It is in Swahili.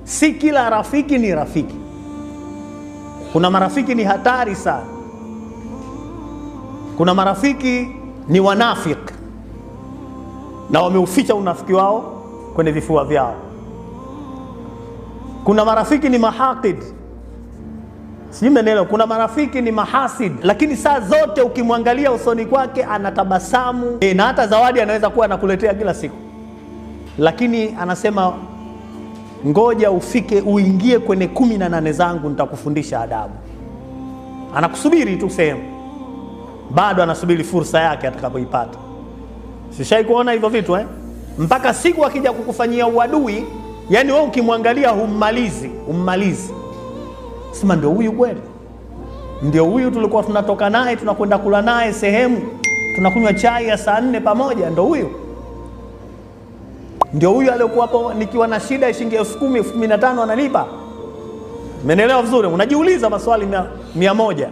Si kila rafiki ni rafiki. Kuna marafiki ni hatari sana. Kuna marafiki ni wanafiki na wameuficha unafiki wao kwenye vifua vyao. Kuna marafiki ni mahaqid, sijui mnaelewa. Kuna marafiki ni mahasid, lakini saa zote ukimwangalia usoni kwake anatabasamu, na hata zawadi anaweza kuwa anakuletea kila siku, lakini anasema ngoja ufike uingie kwenye 18 zangu nitakufundisha adabu. Anakusubiri tu sehemu, bado anasubiri fursa yake atakapoipata. Sishai kuona hivyo vitu mpaka siku akija kukufanyia uadui, yani wewe ukimwangalia ummalizi. Sema ndio huyu kweli? Ndio huyu tulikuwa tunatoka naye tunakwenda kula naye sehemu, tunakunywa chai ya saa 4 pamoja? Ndio huyu? Ndio huyu aliyokuwa hapo nikiwa na shida shilingi 10,000, 15,000 ananipa? Umeelewa vizuri? Unajiuliza maswali 100.